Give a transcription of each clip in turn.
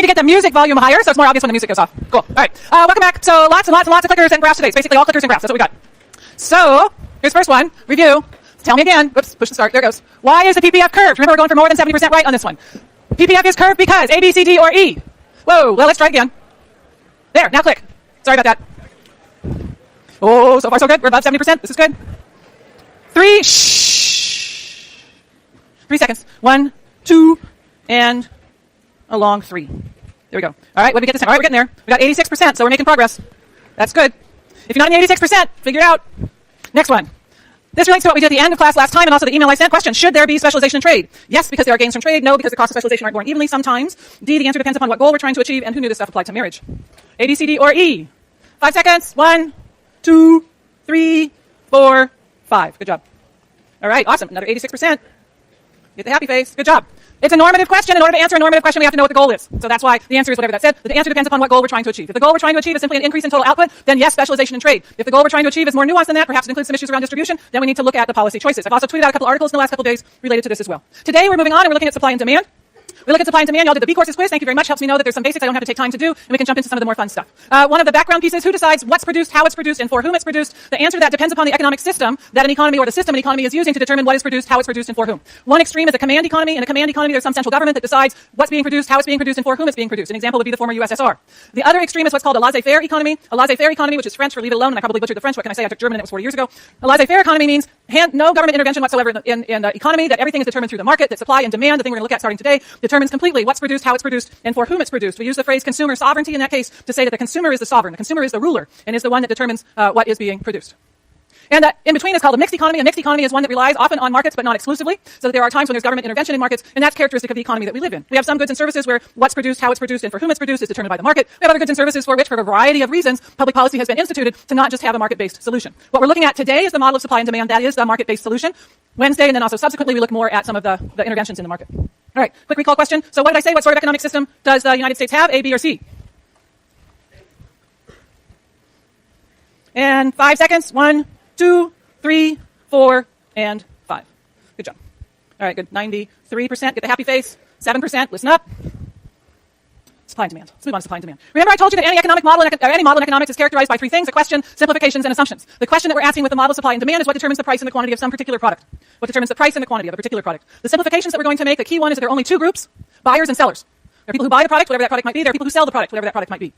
to get the music volume higher so it's more obvious when the music goes off. Cool. All right. Welcome back. So lots and lots and lots of clickers and graphs today. It's basically all clickers and graphs. That's what we got. So here's the first one. Review. Tell me again. Whoops. Push the start. There it goes. Why is the PPF curved? Remember, we're going for more than 70% right on this one. PPF is curved because A, B, C, D, or E. Whoa. Well, let's try again. There. Now click. Sorry about that. Oh, so far so good. We're above 70%. This is good. 3 seconds. 1, 2, and a long 3. There we go. All right, what did we get this time? All right, we're getting there. We got 86%, so we're making progress. That's good. If you're not in the 86%, figure it out. Next one. This relates to what we did at the end of class last time and also the email I sent. Question, should there be specialization in trade? Yes, because there are gains from trade. No, because the costs of specialization aren't borne evenly sometimes. D, the answer depends upon what goal we're trying to achieve and who knew this stuff applied to marriage. A, B, C, D, or E. 5 seconds. 1, 2, 3, 4, 5. Good job. All right, awesome. Another 86%. Get the happy face. Good job. It's a normative question. In order to answer a normative question, we have to know what the goal is. So that's why the answer is whatever that said. The answer depends upon what goal we're trying to achieve. If the goal we're trying to achieve is simply an increase in total output, then yes, specialization in trade. If the goal we're trying to achieve is more nuanced than that, perhaps it includes some issues around distribution, then we need to look at the policy choices. I've also tweeted out a couple articles in the last couple of days related to this as well. Today we're moving on and we're looking at supply and demand. We look at supply and demand. Y'all did the B courses quiz. Thank you very much. Helps me know that there's some basics I don't have to take time to do, and we can jump into some of the more fun stuff. One of the background pieces, who decides what's produced, how it's produced, and for whom it's produced? The answer to that depends upon the economic system that an economy or the system an economy is using to determine what is produced, how it's produced, and for whom. One extreme is a command economy. In a command economy, there's some central government that decides what's being produced, how it's being produced, and for whom it's being produced. An example would be the former USSR. The other extreme is what's called a laissez-faire economy. A laissez-faire economy, which is French for leave it alone, and I probably butchered the French. What can I say? I took German and it was 40 years ago. A laissez-faire economy means no government intervention whatsoever in the economy, that everything is determined through the market, that supply and demand, the thing we're going to look at starting today, determines completely what's produced, how it's produced, and for whom it's produced. We use the phrase consumer sovereignty in that case to say that the consumer is the sovereign, the consumer is the ruler, and is the one that determines what is being produced. And in between is called a mixed economy. A mixed economy is one that relies often on markets, but not exclusively. So that there are times when there's government intervention in markets, and that's characteristic of the economy that we live in. We have some goods and services where what's produced, how it's produced, and for whom it's produced is determined by the market. We have other goods and services for which, for a variety of reasons, public policy has been instituted to not just have a market-based solution. What we're looking at today is the model of supply and demand. That is the market-based solution. Wednesday, and then also subsequently, we look more at some of the interventions in the market. All right, quick recall question. So what did I say? What sort of economic system does the United States have? A, B, or C? And 5 seconds. 1, 2, 3, 4, and 5. Good job. All right, good. 93%. Get the happy face. 7%. Listen up. Supply and demand. Let's move on to supply and demand. Remember I told you that any economic model, or any model in economics is characterized by 3 things: a question, simplifications, and assumptions. The question that we're asking with the model of supply and demand is what determines the price and the quantity of some particular product. What determines the price and the quantity of a particular product. The simplifications that we're going to make, the key one is that there are only 2 groups: buyers and sellers. There are people who buy the product, whatever that product might be. There are people who sell the product, whatever that product might be.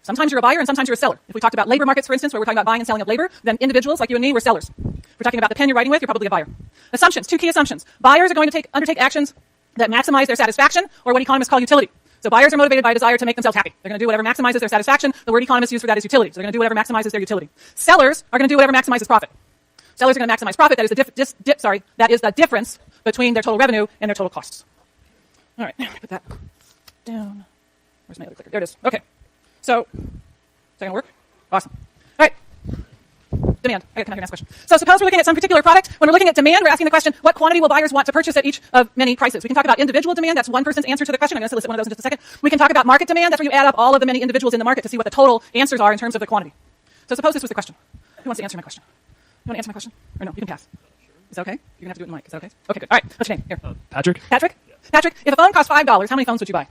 Sometimes you're a buyer and sometimes you're a seller. If we talked about labor markets, for instance, where we're talking about buying and selling of labor, then individuals like you and me, we're sellers. If we're talking about the pen you're writing with, you're probably a buyer. Assumptions, 2 key assumptions. Buyers are going to undertake actions that maximize their satisfaction, or what economists call utility. So buyers are motivated by a desire to make themselves happy. They're going to do whatever maximizes their satisfaction. The word economists use for that is utility. So they're going to do whatever maximizes their utility. Sellers are going to do whatever maximizes profit. Sellers are going to maximize profit. That is that is the difference between their total revenue and their total costs. All right, put that down. Where's my other clicker? There it is. Okay. So, is that going to work? Awesome. All right. Demand. Okay, come on, your next question. So suppose we're looking at some particular product. When we're looking at demand, we're asking the question, what quantity will buyers want to purchase at each of many prices? We can talk about individual demand. That's one person's answer to the question. I'm going to solicit one of those in just a second. We can talk about market demand. That's where you add up all of the many individuals in the market to see what the total answers are in terms of the quantity. So suppose this was the question. Who wants to answer my question? You want to answer my question? Or no? You can pass. Is that okay? You're going to have to do it in the mic. Is that okay? Okay, good. All right. What's your name? Here. Patrick. Patrick? Yeah. Patrick, if a phone costs $5, how many phones would you buy?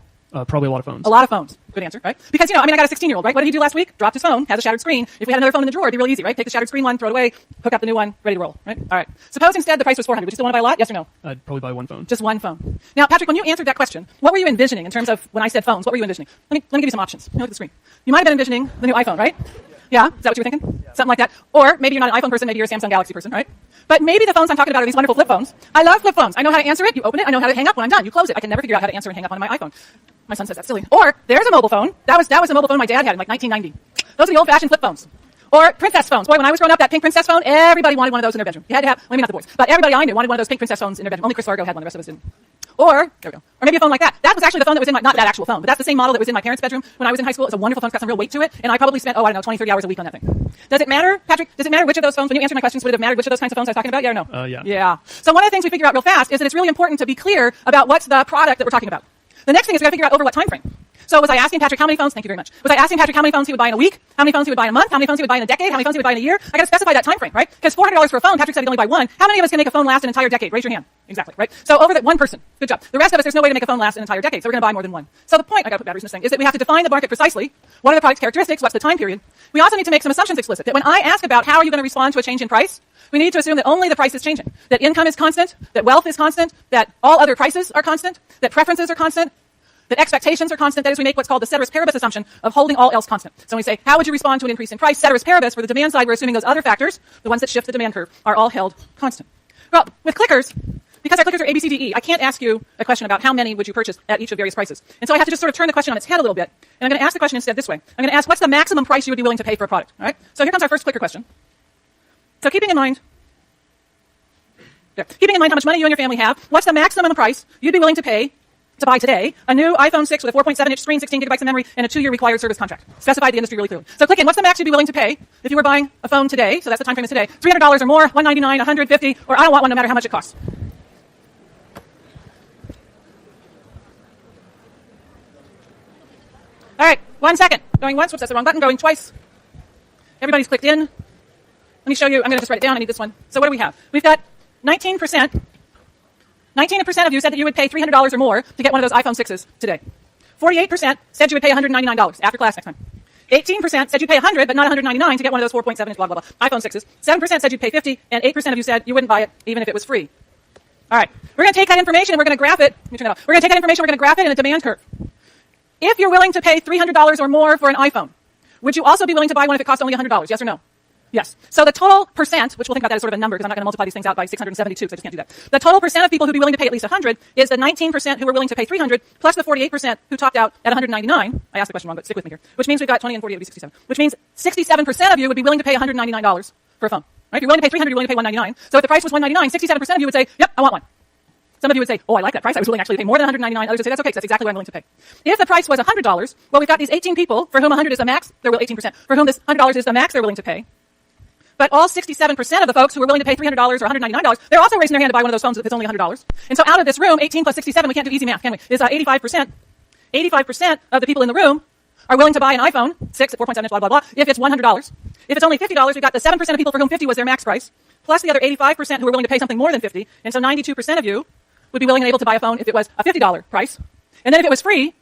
Probably a lot of phones. A lot of phones. Good answer, right? Because, I got a 16-year-old, right? What did he do last week? Dropped his phone, has a shattered screen. If we had another phone in the drawer, it'd be real easy, right? Take the shattered screen one, throw it away, hook up the new one, ready to roll, right? All right. Suppose instead the price was $400. Would you still want to buy a lot? Yes or no? I'd probably buy one phone. Just one phone. Now, Patrick, when you answered that question, what were you envisioning in terms of when I said phones? What were you envisioning? Let me give you some options. Look at the screen. You might have been envisioning the new iPhone, right? Yeah? Is that what you were thinking? Yeah. Something like that. Or maybe you're not an iPhone person, maybe you're a Samsung Galaxy person, right? But maybe the phones I'm talking about are these wonderful flip phones. I love flip phones. I know how to answer it. You open it. I know how to hang up when I'm done. You close it. I can never figure out how to answer and hang up on my iPhone. My son says that's silly. Or there's a mobile phone. That was a mobile phone my dad had in like 1990. Those are the old-fashioned flip phones. Or princess phones. Boy, when I was growing up, that pink princess phone, everybody wanted one of those in their bedroom. You had to have, maybe not the boys, but everybody I knew wanted one of those pink princess phones in their bedroom. Only Chris Fargo had one. The rest of us didn't. Or, there we go. Or maybe a phone like that. That was actually the phone that was in my, not that actual phone, but that's the same model that was in my parents' bedroom when I was in high school. It's a wonderful phone. It's got some real weight to it. And I probably spent, 20, 30 hours a week on that thing. Does it matter, Patrick? Does it matter which of those phones, when you answered my questions, would it have mattered which of those kinds of phones I was talking about? Yeah or no? Yeah. Yeah. So one of the things we figure out real fast is that it's really important to be clear about what's the product that we're talking about. The next thing is we got to figure out over what time frame. So was I asking Patrick how many phones? Thank you very much. Was I asking Patrick how many phones he would buy in a week? How many phones he would buy in a month? How many phones he would buy in a decade? How many phones he would buy in a year? I got to specify that time frame, right? Because $400 for a phone, Patrick said he'd only buy one. How many of us can make a phone last an entire decade? Raise your hand. Exactly, right? So over that one person. Good job. The rest of us, there's no way to make a phone last an entire decade, so we're going to buy more than one. So the point, I got to put batteries in this thing, is that we have to define the market precisely. What are the product's characteristics? What's the time period? We also need to make some assumptions explicit. That when I ask about how are you going to respond to a change in price, we need to assume that only the price is changing. That income is constant, that wealth is constant, that all other prices are constant, that preferences are constant, that expectations are constant. That is, we make what's called the ceteris paribus assumption of holding all else constant. So when we say, how would you respond to an increase in price? Ceteris paribus, for the demand side, we're assuming those other factors, the ones that shift the demand curve, are all held constant. Well, with clickers, because our clickers are A, B, C, D, E, I can't ask you a question about how many would you purchase at each of various prices. And so I have to just sort of turn the question on its head a little bit. And I'm going to ask the question instead this way. I'm going to ask, what's the maximum price you would be willing to pay for a product? All right? So here comes our first clicker question. So keeping in mind how much money you and your family have, what's the maximum price you'd be willing to pay to buy today a new iPhone 6 with a 4.7-inch screen, 16 gigabytes of memory, and a 2-year required service contract? Specify the industry really clearly. So click in, what's the max you'd be willing to pay if you were buying a phone today? So that's the time frame is today. $300 or more, $199, $150, or I don't want one no matter how much it costs. All right, 1 second. Going once, whoops, that's the wrong button. Going twice. Everybody's clicked in. Let me show you. I'm going to just write it down. I need this one. So what do we have? We've got 19%. 19% of you said that you would pay $300 or more to get one of those iPhone 6s today. 48% said you would pay $199 after class next time. 18% said you'd pay $100 but not $199 to get one of those 4.7-inch blah, blah, blah iPhone 6s. 7% said you'd pay $50, and 8% of you said you wouldn't buy it even if it was free. All right. We're going to take that information and we're going to graph it. Let me turn that off. We're going to take that information, we're going to graph it in a demand curve. If you're willing to pay $300 or more for an iPhone, would you also be willing to buy one if it cost only $100? Yes or no? Yes. So the total percent, which we'll think about that as sort of a number because I'm not going to multiply these things out by 672 because I just can't do that. The total percent of people who'd be willing to pay at least 100 is the 19% who were willing to pay 300 plus the 48% who topped out at 199. I asked the question wrong, but stick with me here. Which means we've got 20 and 48 would be 67. Which means 67% of you would be willing to pay $199 for a phone. Right? If you're willing to pay 300, you're willing to pay 199. So if the price was 199, 67% of you would say, yep, I want one. Some of you would say, oh, I like that price. I was willing actually to pay more than $199. Others would say, that's okay, because that's exactly what I'm willing to pay. If the price was $100, well, we've got these 18 people for whom 100 is the max. They're 18%. For whom this $100 is the max they're willing to pay. But all 67% of the folks who are willing to pay $300 or $199, they're also raising their hand to buy one of those phones if it's only $100. And so out of this room, 18 plus 67, we can't do easy math, can we? Is 85%. 85% of the people in the room are willing to buy an iPhone 6 at 4.7-inch blah, blah, blah, if it's $100. If it's only $50, we've got the 7% of people for whom 50 was their max price, plus the other 85% who are willing to pay something more than 50. And so 92% of you would be willing and able to buy a phone if it was a $50 price. And then if it was free,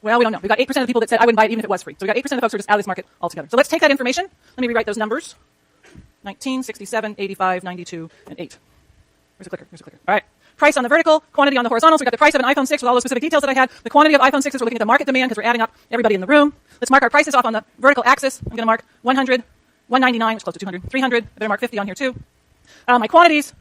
well, we don't know. We've got 8% of the people that said I wouldn't buy it even if it was free. So we've got 8% of the folks who are just out of this market altogether. So let's take that information. Let me rewrite those numbers. 19, 67, 85, 92, and 8. Where's the clicker? Here's the clicker. All right. Price on the vertical, quantity on the horizontal. So we've got the price of an iPhone 6 with all those specific details that I had. The quantity of iPhone 6s, we're looking at the market demand because we're adding up everybody in the room. Let's mark our prices off on the vertical axis. I'm going to mark 100, 199, which is close to 200, 300. I better mark 50 on here too. My quantities,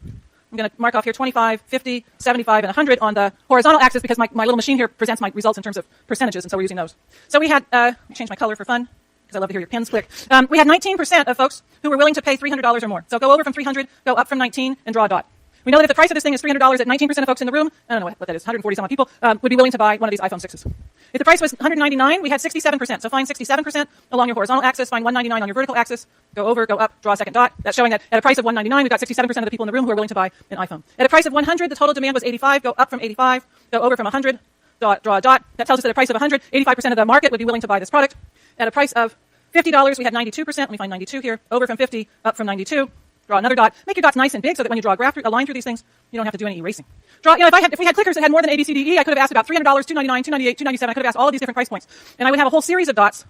I'm going to mark off here 25, 50, 75, and 100 on the horizontal axis because my little machine here presents my results in terms of percentages, and so we're using those. So we had, let me change my color for fun because I love to hear your pens click. We had 19% of folks who were willing to pay $300 or more. So go over from 300, go up from 19, and draw a dot. We know that if the price of this thing is $300, that 19% of folks in the room, I don't know what that is, 140 some odd people, would be willing to buy one of these iPhone 6s. If the price was $199, we had 67%. So find 67% along your horizontal axis, find 199 on your vertical axis, go over, go up, draw a second dot. That's showing that at a price of $199, we've got 67% of the people in the room who are willing to buy an iPhone. At a price of $100, the total demand was 85, go up from 85, go over from 100, draw a dot. That tells us that at a price of 100, 85% of the market would be willing to buy this product. At a price of $50, we had 92%. Let me find 92 here. Over from 50, up from 92. Draw another dot. Make your dots nice and big so that when you draw a line through these things, you don't have to do any erasing. Draw, if we had clickers that had more than A, B, C, D, E, I could have asked about $300, $299, $298, $297. I could have asked all of these different price points. And I would have a whole series of dots,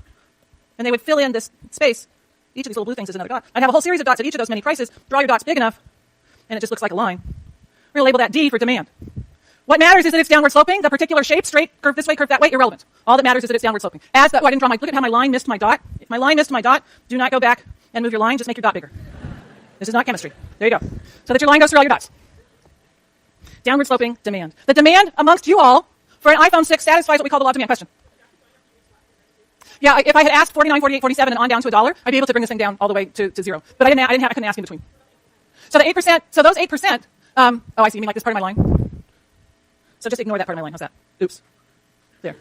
and they would fill in this space. Each of these little blue things is another dot. I'd have a whole series of dots at each of those many prices. Draw your dots big enough, and it just looks like a line. We're going to label that D for demand. What matters is that it's downward sloping. The particular shape, straight, curve this way, curve that way, irrelevant. All that matters is that it's downward sloping. I didn't draw look at how my line missed my dot. If my line missed my dot, do not go back and move your line. Just make your dot bigger. This is not chemistry. There you go. So that your line goes through all your dots. Downward sloping demand. The demand amongst you all for an iPhone 6 satisfies what we call the law of demand question. Yeah, if I had asked 49, 48, 47 and on down to $1, I'd be able to bring this thing down all the way to zero. But I couldn't ask in between. So the 8%, so those 8%, oh, I see, you mean like this part of my line? So just ignore that part of my line. How's that? Oops. There.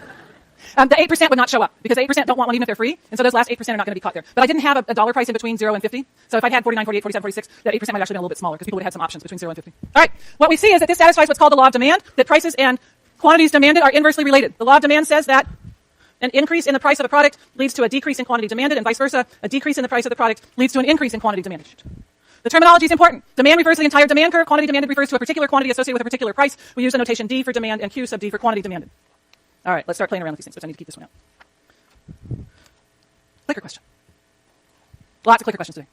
The 8% would not show up because the 8% don't want one even if they're free. And so those last 8% are not going to be caught there. But I didn't have a dollar price in between 0 and 50. So if I'd had 49, 48, 47, 46, that 8% might actually been a little bit smaller because people would have had some options between 0 and 50. All right. What we see is that this satisfies what's called the law of demand, that prices and quantities demanded are inversely related. The law of demand says that an increase in the price of a product leads to a decrease in quantity demanded, and vice versa. A decrease in the price of the product leads to an increase in quantity demanded. The terminology is important. Demand refers to the entire demand curve. Quantity demanded refers to a particular quantity associated with a particular price. We use the notation D for demand and Q sub D for quantity demanded. All right, let's start playing around with these things, which I need to keep this one out. Clicker question. Lots of clicker questions today.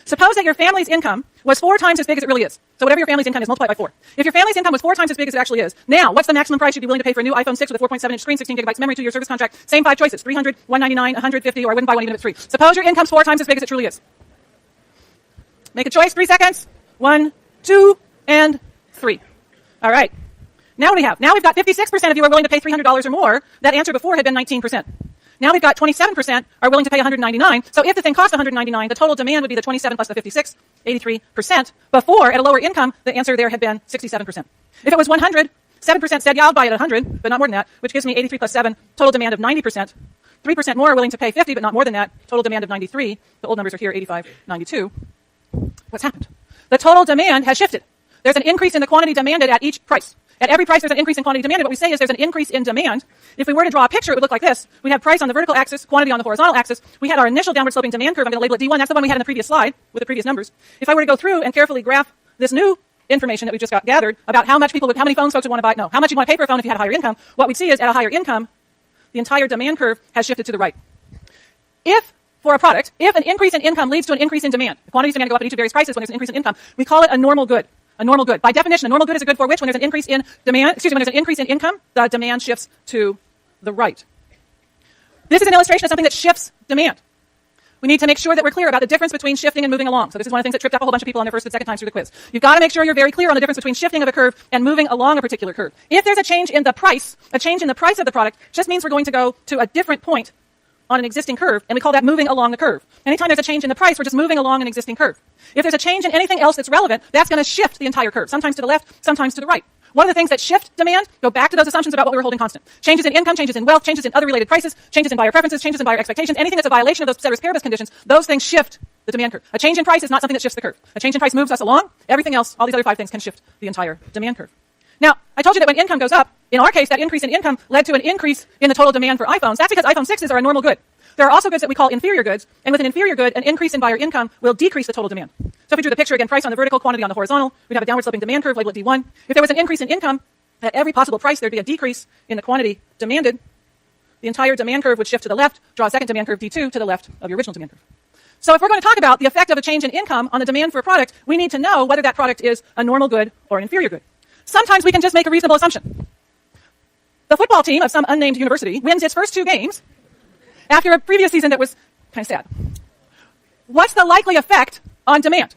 Suppose that your family's income was 4 times as big as it really is. So whatever your family's income is, multiply by 4. If your family's income was 4 times as big as it actually is, now what's the maximum price you'd be willing to pay for a new iPhone 6 with a 4.7-inch screen, 16 gigabytes memory, 2-year service contract? Same 5 choices: $300, $199, $150, or I wouldn't buy one even if it's free. Suppose your income's 4 times as big as it truly is. Make a choice. 3 seconds. 1, 2, and 3. All right. Now what do we have? Now we've got 56% of you are willing to pay $300 or more. That answer before had been 19%. Now we've got 27% are willing to pay $199. So if the thing costs $199, the total demand would be the 27 plus the 56, 83%. Before, at a lower income, the answer there had been 67%. If it was 100, 7% said, yeah, I'll buy it at 100, but not more than that, which gives me 83 plus 7, total demand of 90%. 3% more are willing to pay 50, but not more than that, total demand of 93. The old numbers are here, 85, 92. What's happened? The total demand has shifted. There's an increase in the quantity demanded at each price. At every price, there's an increase in quantity demanded. What we say is there's an increase in demand. If we were to draw a picture, it would look like this. We have price on the vertical axis, quantity on the horizontal axis. We had our initial downward sloping demand curve. I'm going to label it D1. That's the one we had in the previous slide with the previous numbers. If I were to go through and carefully graph this new information that we just got gathered about how many phones folks would want to buy, how much you want to pay for a phone if you had a higher income, what we'd see is at a higher income, the entire demand curve has shifted to the right. If an increase in income leads to an increase in demand, the quantities are going to go up at each of various prices when there's an increase in income, we call it a normal good. A normal good. By definition, a normal good is a good for which when there's an increase in demand, when there's an increase in income, the demand shifts to the right. This is an illustration of something that shifts demand. We need to make sure that we're clear about the difference between shifting and moving along. So this is one of the things that tripped up a whole bunch of people on their first and second times through the quiz. You've got to make sure you're very clear on the difference between shifting of a curve and moving along a particular curve. If there's a change in the price of the product just means we're going to go to a different point on an existing curve, and we call that moving along the curve. Anytime there's a change in the price, we're just moving along an existing curve. If there's a change in anything else that's relevant, that's going to shift the entire curve, sometimes to the left, sometimes to the right. One of the things that shift demand, go back to those assumptions about what we were holding constant. Changes in income, changes in wealth, changes in other related prices, changes in buyer preferences, changes in buyer expectations, anything that's a violation of those ceteris paribus conditions, those things shift the demand curve. A change in price is not something that shifts the curve. A change in price moves us along. Everything else, all these other 5 things can shift the entire demand curve. Now, I told you that when income goes up, in our case, that increase in income led to an increase in the total demand for iPhones. That's because iPhone 6s are a normal good. There are also goods that we call inferior goods, and with an inferior good, an increase in buyer income will decrease the total demand. So if we drew the picture again, price on the vertical, quantity on the horizontal, we'd have a downward sloping demand curve, label it D1. If there was an increase in income, at every possible price, there'd be a decrease in the quantity demanded. The entire demand curve would shift to the left, draw a second demand curve D2 to the left of your original demand curve. So if we're going to talk about the effect of a change in income on the demand for a product, we need to know whether that product is a normal good or an inferior good. Sometimes we can just make a reasonable assumption. The football team of some unnamed university wins its first 2 games after a previous season that was kind of sad. What's the likely effect on demand?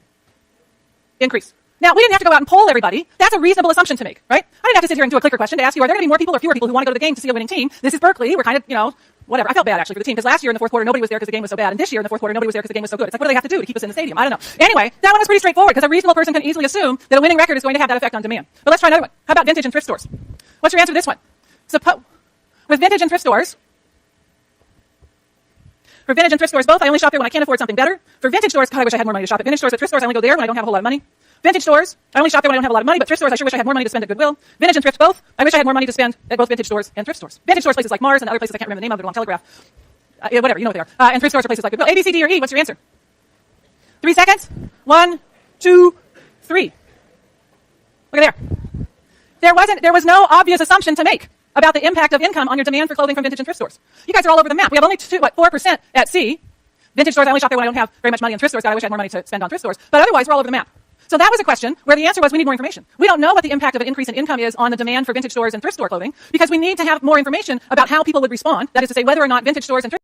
Increase. Now, we didn't have to go out and poll everybody. That's a reasonable assumption to make, right? I didn't have to sit here and do a clicker question to ask you, are there going to be more people or fewer people who want to go to the game to see a winning team? This is Berkeley. We're kind of, whatever. I felt bad, actually, for the team, because last year in the fourth quarter, nobody was there because the game was so bad. And this year in the fourth quarter, nobody was there because the game was so good. It's like, what do they have to do to keep us in the stadium? I don't know. Anyway, that one was pretty straightforward, because a reasonable person can easily assume that a winning record is going to have that effect on demand. But let's try another one. How about vintage and thrift stores? What's your answer to this one? With vintage and thrift stores, for vintage and thrift stores both, I only shop there when I can't afford something better. For vintage stores, God, I wish I had more money to shop at vintage stores. But thrift stores, I only go there when I don't have a whole lot of money. Vintage stores, I only shop there when I don't have a lot of money, but thrift stores, I sure wish I had more money to spend at Goodwill. Vintage and thrift both, I wish I had more money to spend at both vintage stores and thrift stores. Vintage stores, places like Mars, and other places I can't remember the name of, they're on Telegraph. Whatever, you know what they are. And thrift stores are places like Goodwill. A, B, C, D, or E, what's your answer? 3 seconds. 1, 2, 3. Look at there. There was no obvious assumption to make about the impact of income on your demand for clothing from vintage and thrift stores. You guys are all over the map. We have only 4% at C. Vintage stores, I only shop there when I don't have very much money. In thrift stores, God, I wish I had more money to spend on thrift stores. But otherwise, we're all over the map. So that was a question where the answer was we need more information. We don't know what the impact of an increase in income is on the demand for vintage stores and thrift store clothing because we need to have more information about how people would respond. That is to say, whether or not vintage stores and thrift